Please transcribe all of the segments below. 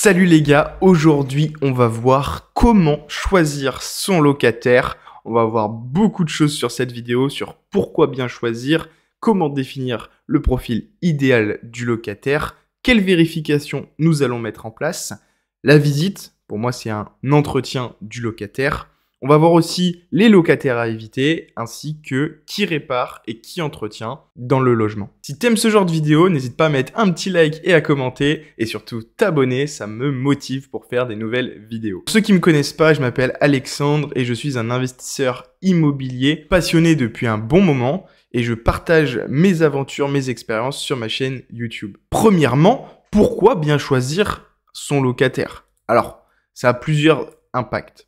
Salut les gars, aujourd'hui on va voir comment choisir son locataire. On va voir beaucoup de choses sur cette vidéo, sur pourquoi bien choisir, comment définir le profil idéal du locataire, quelles vérifications nous allons mettre en place, la visite, pour moi c'est un entretien du locataire. On va voir aussi les locataires à éviter, ainsi que qui répare et qui entretient dans le logement. Si t'aimes ce genre de vidéo, n'hésite pas à mettre un petit like et à commenter, et surtout t'abonner, ça me motive pour faire des nouvelles vidéos. Pour ceux qui me connaissent pas, je m'appelle Alexandre et je suis un investisseur immobilier passionné depuis un bon moment, et je partage mes aventures, mes expériences sur ma chaîne YouTube. Premièrement, pourquoi bien choisir son locataire? Alors, ça a plusieurs impacts.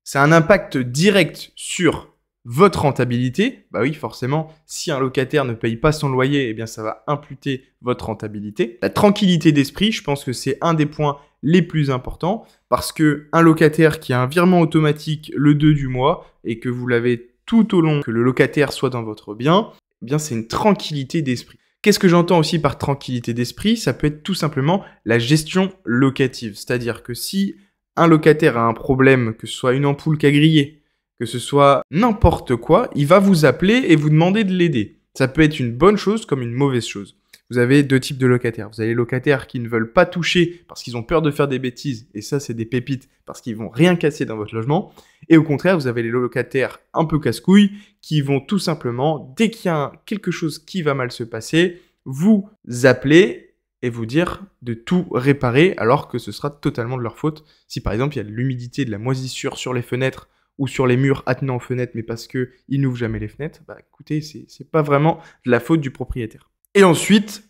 Ça a un impact direct sur votre rentabilité. Bah oui, forcément, si un locataire ne paye pas son loyer, eh bien ça va imputer votre rentabilité. La tranquillité d'esprit, je pense que c'est un des points les plus importants parce que un locataire qui a un virement automatique le 2 du mois et que vous l'avez tout au long, que le locataire soit dans votre bien, eh bien c'est une tranquillité d'esprit. Qu'est-ce que j'entends aussi par tranquillité d'esprit? Ça peut être tout simplement la gestion locative. C'est-à-dire que si un locataire a un problème, que ce soit une ampoule qui a grillé, que ce soit n'importe quoi, il va vous appeler et vous demander de l'aider. Ça peut être une bonne chose comme une mauvaise chose. Vous avez deux types de locataires. Vous avez les locataires qui ne veulent pas toucher parce qu'ils ont peur de faire des bêtises, et ça c'est des pépites parce qu'ils vont rien casser dans votre logement. Et au contraire, vous avez les locataires un peu casse-couilles qui vont tout simplement, dès qu'il y a quelque chose qui va mal se passer, vous appeler et vous dire de tout réparer alors que ce sera totalement de leur faute. Si par exemple il y a de l'humidité, de la moisissure sur les fenêtres ou sur les murs attenants aux fenêtres, mais parce qu'ils n'ouvrent jamais les fenêtres, bah écoutez, c'est pas vraiment de la faute du propriétaire. Et ensuite,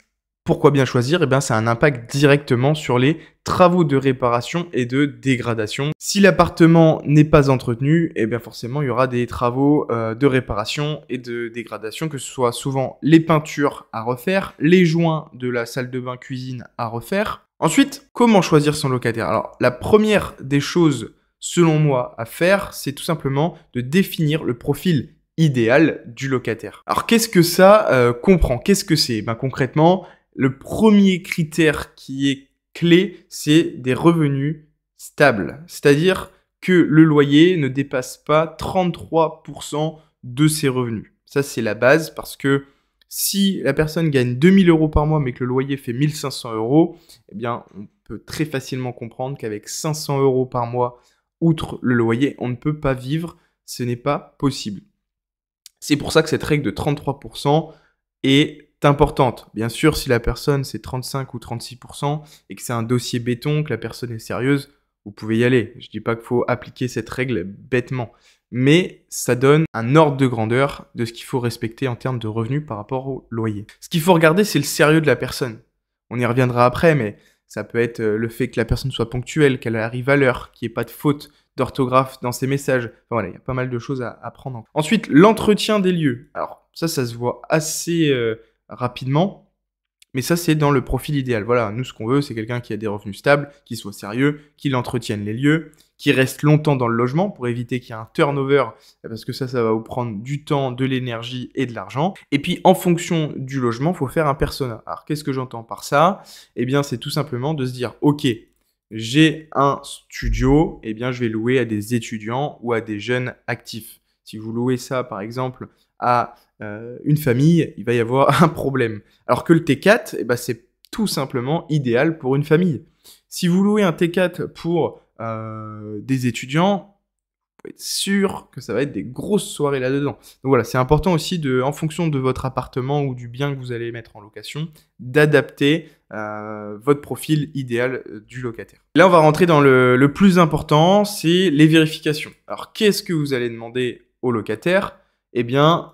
pourquoi bien choisir? Eh bien, ça a un impact directement sur les travaux de réparation et de dégradation. Si l'appartement n'est pas entretenu, eh bien forcément, il y aura des travaux de réparation et de dégradation, que ce soit souvent les peintures à refaire, les joints de la salle de bain cuisine à refaire. Ensuite, comment choisir son locataire? Alors, la première des choses, selon moi, à faire, c'est tout simplement de définir le profil idéal du locataire. Alors, qu'est-ce que ça comprend? Qu'est-ce que c'est? Ben, concrètement, le premier critère qui est clé, c'est des revenus stables. C'est-à-dire que le loyer ne dépasse pas 33% de ses revenus. Ça, c'est la base parce que si la personne gagne 2000 € par mois mais que le loyer fait 1500 €, eh bien, on peut très facilement comprendre qu'avec 500 € par mois, outre le loyer, on ne peut pas vivre. Ce n'est pas possible. C'est pour ça que cette règle de 33% est importante. Bien sûr, si la personne c'est 35 ou 36% et que c'est un dossier béton, que la personne est sérieuse, vous pouvez y aller. Je dis pas qu'il faut appliquer cette règle bêtement, mais ça donne un ordre de grandeur de ce qu'il faut respecter en termes de revenus par rapport au loyer. Ce qu'il faut regarder, c'est le sérieux de la personne. On y reviendra après, mais ça peut être le fait que la personne soit ponctuelle, qu'elle arrive à l'heure, qu'il n'y ait pas de faute d'orthographe dans ses messages. Enfin voilà, il y a pas mal de choses à prendre en compte. Ensuite, l'entretien des lieux. Alors ça se voit assez rapidement, mais ça c'est dans le profil idéal. Voilà, nous ce qu'on veut, c'est quelqu'un qui a des revenus stables, qui soit sérieux, qui entretienne les lieux, qui reste longtemps dans le logement pour éviter qu'il y ait un turnover, parce que ça va vous prendre du temps, de l'énergie et de l'argent. Et puis en fonction du logement, il faut faire un persona. Alors qu'est-ce que j'entends par ça? Eh bien c'est tout simplement de se dire, ok, j'ai un studio, eh bien je vais louer à des étudiants ou à des jeunes actifs. Si vous louez ça par exemple à une famille, il va y avoir un problème. Alors que le T4, eh ben, c'est tout simplement idéal pour une famille. Si vous louez un T4 pour des étudiants, vous pouvez être sûr que ça va être des grosses soirées là-dedans. Donc voilà, c'est important aussi, en fonction de votre appartement ou du bien que vous allez mettre en location, d'adapter votre profil idéal du locataire. Là, on va rentrer dans le plus important, c'est les vérifications. Alors, qu'est-ce que vous allez demander au locataire? Eh bien,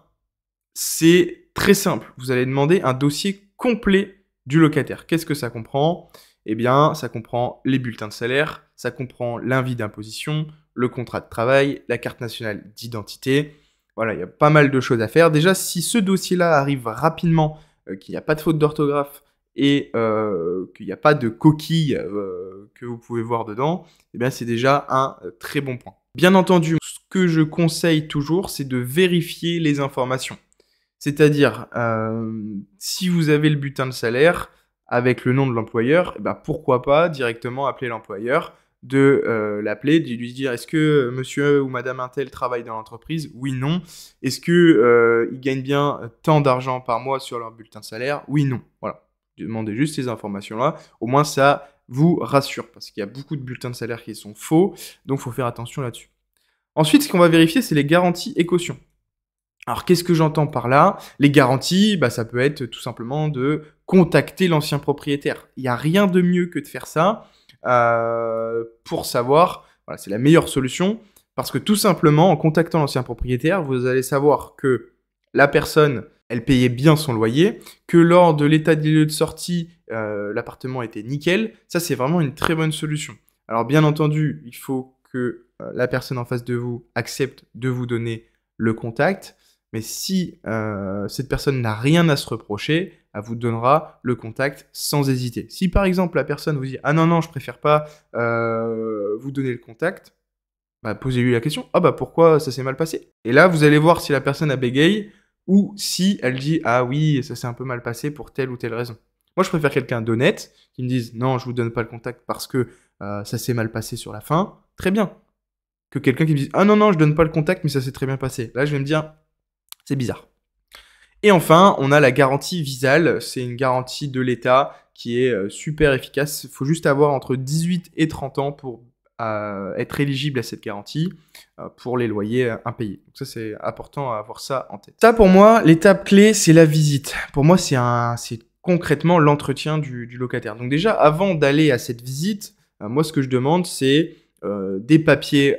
c'est très simple. Vous allez demander un dossier complet du locataire. Qu'est-ce que ça comprend? Eh bien, ça comprend les bulletins de salaire, ça comprend l'invit d'imposition, le contrat de travail, la carte nationale d'identité. Voilà, il y a pas mal de choses à faire. Déjà, si ce dossier-là arrive rapidement, qu'il n'y a pas de faute d'orthographe et qu'il n'y a pas de coquilles que vous pouvez voir dedans, eh bien, c'est déjà un très bon point. Bien entendu, ce que je conseille toujours, c'est de vérifier les informations. C'est-à-dire, si vous avez le bulletin de salaire, avec le nom de l'employeur, eh ben, pourquoi pas directement appeler l'employeur, de l'appeler, de lui dire est-ce que monsieur ou madame Intel travaille dans l'entreprise? Oui, non. Est-ce que ils gagnent bien tant d'argent par mois sur leur bulletin de salaire? Oui, non. Voilà. Demandez juste ces informations-là. Au moins, ça vous rassure parce qu'il y a beaucoup de bulletins de salaire qui sont faux, donc il faut faire attention là-dessus. Ensuite, ce qu'on va vérifier, c'est les garanties et cautions. Alors, qu'est-ce que j'entends par là? Les garanties, bah, ça peut être tout simplement de contacter l'ancien propriétaire. Il n'y a rien de mieux que de faire ça pour savoir, voilà, c'est la meilleure solution, parce que tout simplement, en contactant l'ancien propriétaire, vous allez savoir que la personne, elle payait bien son loyer, que lors de l'état des lieux de sortie, l'appartement était nickel. Ça, c'est vraiment une très bonne solution. Alors, bien entendu, il faut que la personne en face de vous accepte de vous donner le contact. Mais si cette personne n'a rien à se reprocher, elle vous donnera le contact sans hésiter. Si par exemple la personne vous dit « Ah non, non, je préfère pas vous donner le contact », bah, posez-lui la question « Ah bah pourquoi ça s'est mal passé ?» Et là, vous allez voir si la personne a bégaye ou si elle dit « Ah oui, ça s'est un peu mal passé pour telle ou telle raison ». Moi, je préfère quelqu'un d'honnête qui me dise « Non, je vous donne pas le contact parce que ça s'est mal passé sur la fin ». Très bien. Que quelqu'un qui me dise « Ah non, non, je donne pas le contact, mais ça s'est très bien passé ». Là, je vais me dire c'est bizarre. Et enfin, on a la garantie Visal. C'est une garantie de l'État qui est super efficace. Il faut juste avoir entre 18 et 30 ans pour être éligible à cette garantie pour les loyers impayés. Donc ça, c'est important à avoir ça en tête. Ça, pour moi, l'étape clé, c'est la visite. Pour moi, c'est concrètement l'entretien du locataire. Donc déjà, avant d'aller à cette visite, moi, ce que je demande, c'est des papiers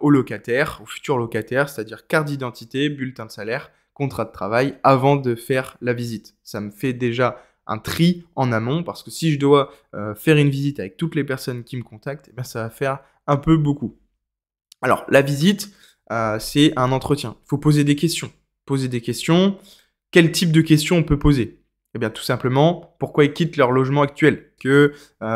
au locataire, au futur locataire, c'est-à-dire carte d'identité, bulletin de salaire, contrat de travail, avant de faire la visite. Ça me fait déjà un tri en amont, parce que si je dois faire une visite avec toutes les personnes qui me contactent, eh bien, ça va faire un peu beaucoup. Alors, la visite, c'est un entretien. Il faut poser des questions. Poser des questions. Quel type de questions on peut poser? Eh bien, tout simplement, pourquoi ils quittent leur logement actuel?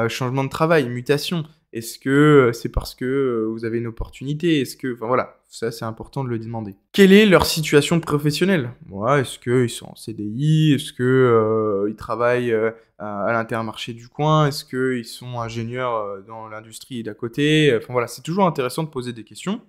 Changement de travail, mutation? Est-ce que c'est parce que vous avez une opportunité? Enfin voilà, ça c'est important de le demander. Quelle est leur situation professionnelle? Ouais, est-ce qu'ils sont en CDI? Est-ce qu'ils travaillent à l'Intermarché du coin? Est-ce qu'ils sont ingénieurs dans l'industrie d'à côté? Enfin voilà, c'est toujours intéressant de poser des questions.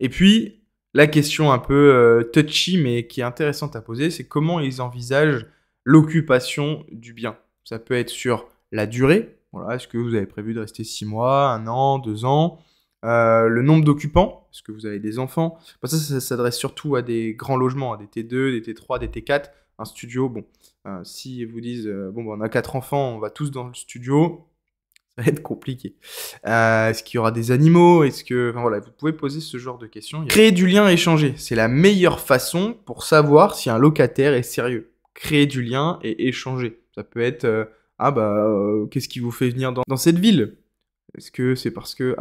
Et puis, la question un peu touchy, mais qui est intéressante à poser, c'est comment ils envisagent l'occupation du bien. Ça peut être sur la durée. Voilà, est-ce que vous avez prévu de rester 6 mois, 1 an, 2 ans? Le nombre d'occupants, est-ce que vous avez des enfants? Ça s'adresse surtout à des grands logements, à des T2, des T3, des T4. Un studio, bon, si ils vous disent, bon, on a 4 enfants, on va tous dans le studio, ça va être compliqué. Est-ce qu'il y aura des animaux? Enfin voilà, vous pouvez poser ce genre de questions. Créer du lien, échanger, c'est la meilleure façon pour savoir si un locataire est sérieux. Créer du lien et échanger. Ça peut être qu'est-ce qui vous fait venir dans cette ville? Est-ce que c'est parce que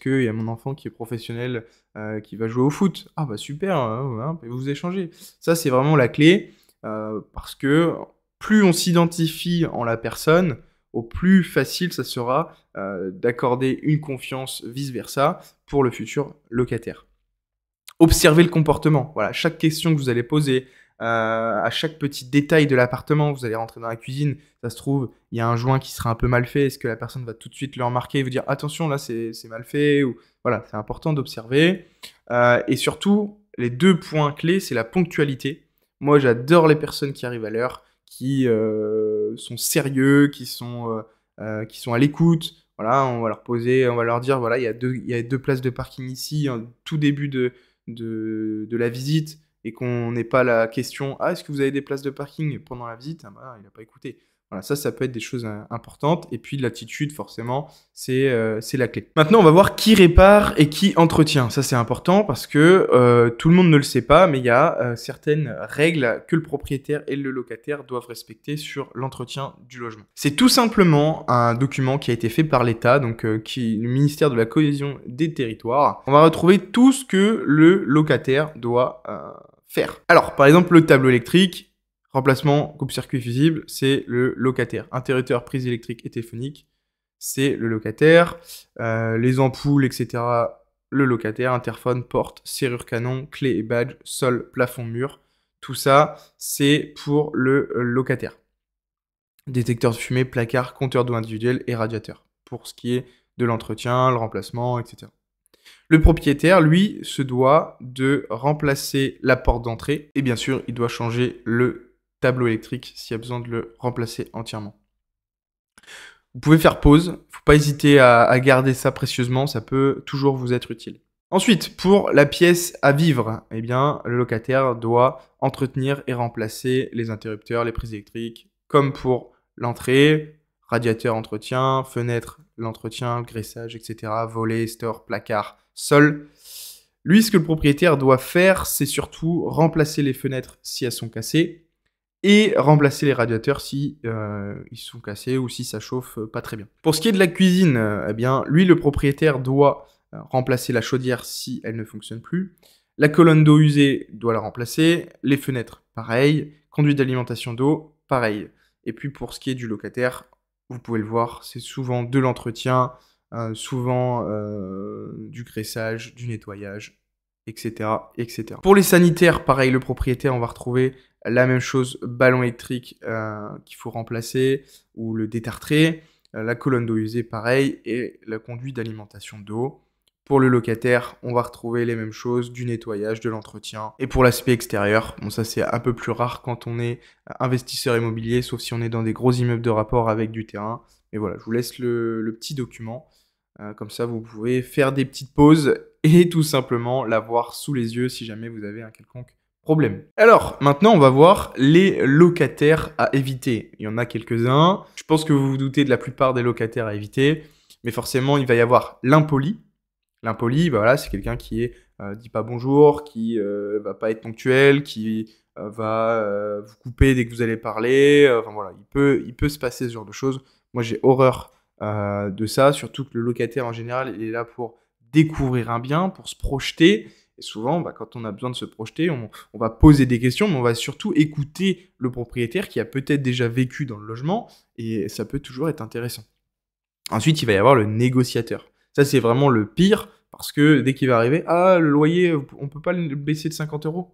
il y a mon enfant qui est professionnel qui va jouer au foot? Ah bah super, hein, vous échangez. Ça c'est vraiment la clé parce que plus on s'identifie en la personne, au plus facile ça sera d'accorder une confiance vice-versa pour le futur locataire. Observez le comportement. Voilà, chaque question que vous allez poser, à chaque petit détail de l'appartement, vous allez rentrer dans la cuisine, ça se trouve, il y a un joint qui sera un peu mal fait. Est-ce que la personne va tout de suite le remarquer et vous dire attention, là c'est mal fait ou voilà, c'est important d'observer. Et surtout, les 2 points clés, c'est la ponctualité. Moi, j'adore les personnes qui arrivent à l'heure, qui sont sérieux, qui sont à l'écoute. Voilà, on va leur dire voilà, il y a 2 places de parking ici, en tout début de la visite, et qu'on n'ait pas la question ah est-ce que vous avez des places de parking pendant la visite? Ah bah, il n'a pas écouté. Voilà, ça peut être des choses importantes. Et puis l'attitude, forcément, c'est la clé. Maintenant, on va voir qui répare et qui entretient. Ça, c'est important parce que tout le monde ne le sait pas, mais il y a certaines règles que le propriétaire et le locataire doivent respecter sur l'entretien du logement. C'est tout simplement un document qui a été fait par l'État, donc le ministère de la Cohésion des Territoires. On va retrouver tout ce que le locataire doit faire. Alors, par exemple, le tableau électrique, remplacement, coupe-circuit fusible, c'est le locataire. Interrupteur, prise électrique et téléphonique, c'est le locataire. Les ampoules, etc., le locataire. Interphone, porte, serrure canon, clé et badge, sol, plafond, mur. Tout ça, c'est pour le locataire. détecteur de fumée, placard, compteur d'eau individuel et radiateur, pour ce qui est de l'entretien, le remplacement, etc. Le propriétaire, lui, se doit de remplacer la porte d'entrée et bien sûr, il doit changer le tableau électrique s'il y a besoin de le remplacer entièrement. Vous pouvez faire pause, il ne faut pas hésiter à garder ça précieusement, ça peut toujours vous être utile. Ensuite, pour la pièce à vivre, eh bien, le locataire doit entretenir et remplacer les interrupteurs, les prises électriques, comme pour l'entrée, radiateur, entretien, fenêtre, l'entretien, le graissage, etc., volets, store, placard, sol. Lui, ce que le propriétaire doit faire, c'est surtout remplacer les fenêtres si elles sont cassées et remplacer les radiateurs si ils sont cassés ou si ça chauffe pas très bien. Pour ce qui est de la cuisine, eh bien, lui, le propriétaire doit remplacer la chaudière si elle ne fonctionne plus. La colonne d'eau usée doit la remplacer. Les fenêtres, pareil. Conduite d'alimentation d'eau, pareil. Et puis pour ce qui est du locataire, vous pouvez le voir, c'est souvent de l'entretien, souvent du graissage, du nettoyage, etc., etc. Pour les sanitaires, pareil, le propriétaire, on va retrouver la même chose, ballon électrique qu'il faut remplacer ou le détartrer. La colonne d'eau usée, pareil, et la conduite d'alimentation d'eau. Pour le locataire, on va retrouver les mêmes choses, du nettoyage, de l'entretien. Et pour l'aspect extérieur, bon ça c'est un peu plus rare quand on est investisseur immobilier, sauf si on est dans des gros immeubles de rapport avec du terrain. Mais voilà, je vous laisse le petit document. Comme ça, vous pouvez faire des petites pauses et tout simplement l'avoir sous les yeux si jamais vous avez un quelconque problème. Alors, maintenant, on va voir les locataires à éviter. Il y en a quelques-uns. Je pense que vous vous doutez de la plupart des locataires à éviter. Mais forcément, il va y avoir l'impoli. L'impoli, bah voilà, c'est quelqu'un qui dit pas bonjour, qui va pas être ponctuel, qui va vous couper dès que vous allez parler. Enfin voilà, il peut se passer ce genre de choses. Moi, j'ai horreur de ça, surtout que le locataire en général, il est là pour découvrir un bien, pour se projeter. Et souvent, bah, quand on a besoin de se projeter, on va poser des questions, mais on va surtout écouter le propriétaire qui a peut-être déjà vécu dans le logement, et ça peut toujours être intéressant. Ensuite, il va y avoir le négociateur. Ça, c'est vraiment le pire, parce que dès qu'il va arriver, ah, le loyer, on peut pas le baisser de 50 €.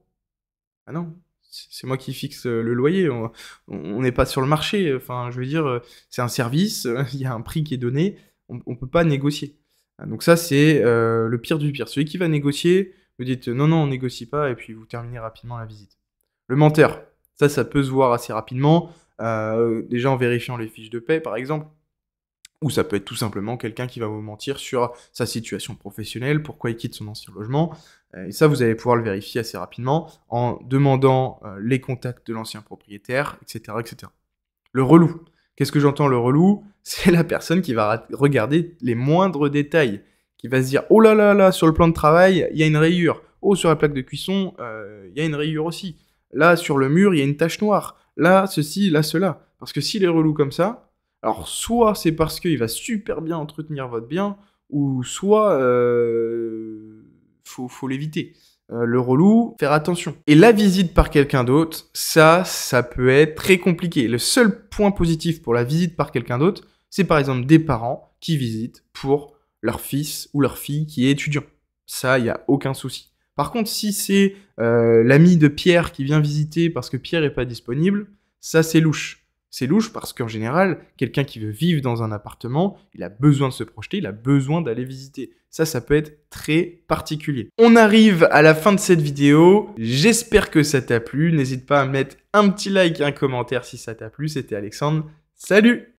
Ah non, c'est moi qui fixe le loyer, on n'est pas sur le marché, enfin, je veux dire, c'est un service, il y a un prix qui est donné, on peut pas négocier. Donc ça, c'est le pire du pire. Celui qui va négocier, vous dites non, non, on négocie pas, et puis vous terminez rapidement la visite. Le menteur, ça peut se voir assez rapidement, déjà en vérifiant les fiches de paie, par exemple. Ou ça peut être tout simplement quelqu'un qui va vous mentir sur sa situation professionnelle, pourquoi il quitte son ancien logement. Et ça, vous allez pouvoir le vérifier assez rapidement en demandant les contacts de l'ancien propriétaire, etc., etc. Le relou. Qu'est-ce que j'entends le relou? C'est la personne qui va regarder les moindres détails, qui va se dire « Oh là là là, sur le plan de travail, il y a une rayure. Oh, sur la plaque de cuisson, il y a une rayure aussi. Là, sur le mur, il y a une tache noire. Là, ceci, là, cela. » Parce que s'il est relou comme ça, alors, soit c'est parce qu'il va super bien entretenir votre bien, ou soit faut l'éviter. Le relou, faire attention. Et la visite par quelqu'un d'autre, ça peut être très compliqué. Le seul point positif pour la visite par quelqu'un d'autre, c'est par exemple des parents qui visitent pour leur fils ou leur fille qui est étudiant. Ça, il n'y a aucun souci. Par contre, si c'est l'ami de Pierre qui vient visiter parce que Pierre n'est pas disponible, ça c'est louche. C'est louche parce qu'en général, quelqu'un qui veut vivre dans un appartement, il a besoin de se projeter, il a besoin d'aller visiter. Ça peut être très particulier. On arrive à la fin de cette vidéo. J'espère que ça t'a plu. N'hésite pas à mettre un petit like et un commentaire si ça t'a plu. C'était Alexandre. Salut!